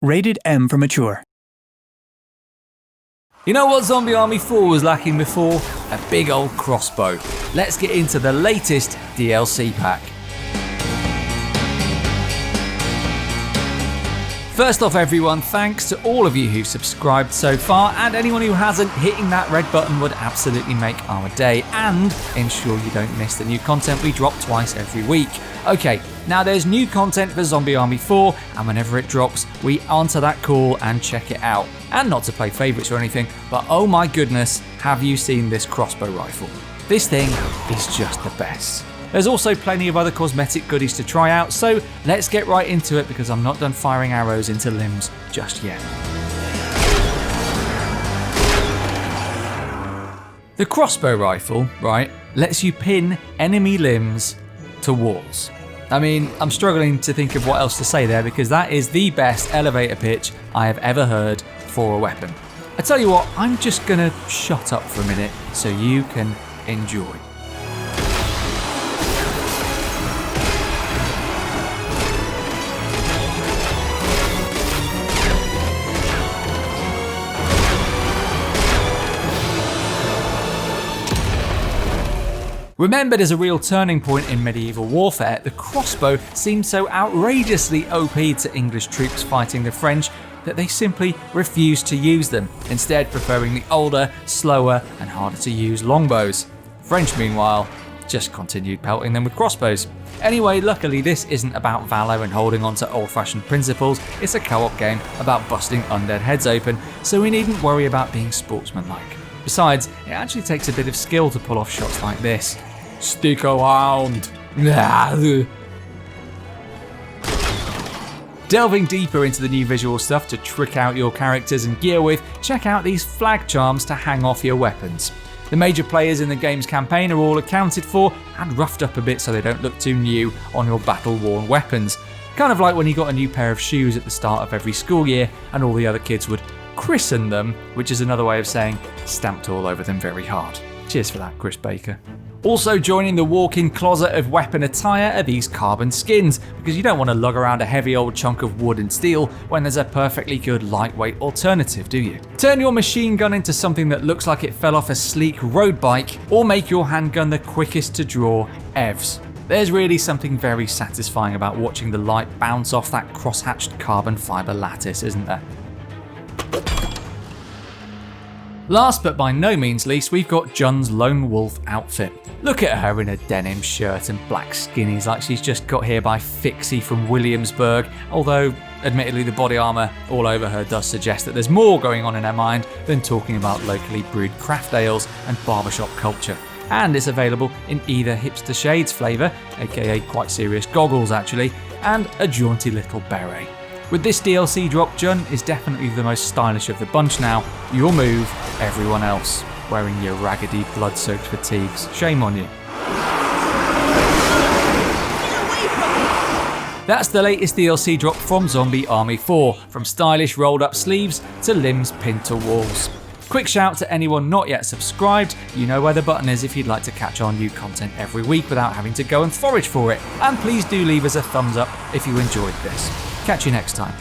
Rated M for mature. You know what Zombie Army 4 was lacking before? A big old crossbow. Let's get into the latest DLC pack. First off everyone, thanks to all of you who've subscribed so far, and anyone who hasn't, hitting that red button would absolutely make our day and ensure you don't miss the new content we drop twice every week. Okay, now there's new content for Zombie Army 4, and whenever it drops, we answer that call and check it out. And not to play favourites or anything, but oh my goodness, have you seen this crossbow rifle? This thing is just the best. There's also plenty of other cosmetic goodies to try out, so let's get right into it because I'm not done firing arrows into limbs just yet. The crossbow rifle, right, lets you pin enemy limbs to walls. I mean, I'm struggling to think of what else to say there because that is the best elevator pitch I have ever heard for a weapon. I tell you what, I'm just gonna shut up for a minute so you can enjoy. Remembered as a real turning point in medieval warfare, the crossbow seemed so outrageously OP to English troops fighting the French that they simply refused to use them, instead preferring the older, slower and harder to use longbows. French meanwhile just continued pelting them with crossbows. Anyway, luckily this isn't about valor and holding on to old-fashioned principles, it's a co-op game about busting undead heads open, so we needn't worry about being sportsmanlike. Besides, it actually takes a bit of skill to pull off shots like this. Stick around. Delving deeper into the new visual stuff to trick out your characters and gear with, check out these flag charms to hang off your weapons. The major players in the game's campaign are all accounted for and roughed up a bit so they don't look too new on your battle-worn weapons. Kind of like when you got a new pair of shoes at the start of every school year and all the other kids would christen them, which is another way of saying stamped all over them very hard. Cheers for that, Chris Baker. Also joining the walk-in closet of weapon attire are these carbon skins, because you don't want to lug around a heavy old chunk of wood and steel when there's a perfectly good lightweight alternative, do you? Turn your machine gun into something that looks like it fell off a sleek road bike, or make your handgun the quickest to draw EVs. There's really something very satisfying about watching the light bounce off that cross-hatched carbon fibre lattice, isn't there? Last but by no means least, we've got Jun's lone wolf outfit. Look at her in a denim shirt and black skinnies like she's just got here by Fixie from Williamsburg, although admittedly the body armour all over her does suggest that there's more going on in her mind than talking about locally brewed craft ales and barbershop culture. And it's available in either hipster shades flavour, aka quite serious goggles actually, and a jaunty little beret. With this DLC drop, Jun is definitely the most stylish of the bunch now. Your move, everyone else, wearing your raggedy blood-soaked fatigues. Shame on you. That's the latest DLC drop from Zombie Army 4, from stylish rolled up sleeves to limbs pinned to walls. Quick shout to anyone not yet subscribed, you know where the button is if you'd like to catch our new content every week without having to go and forage for it. And please do leave us a thumbs up if you enjoyed this. Catch you next time.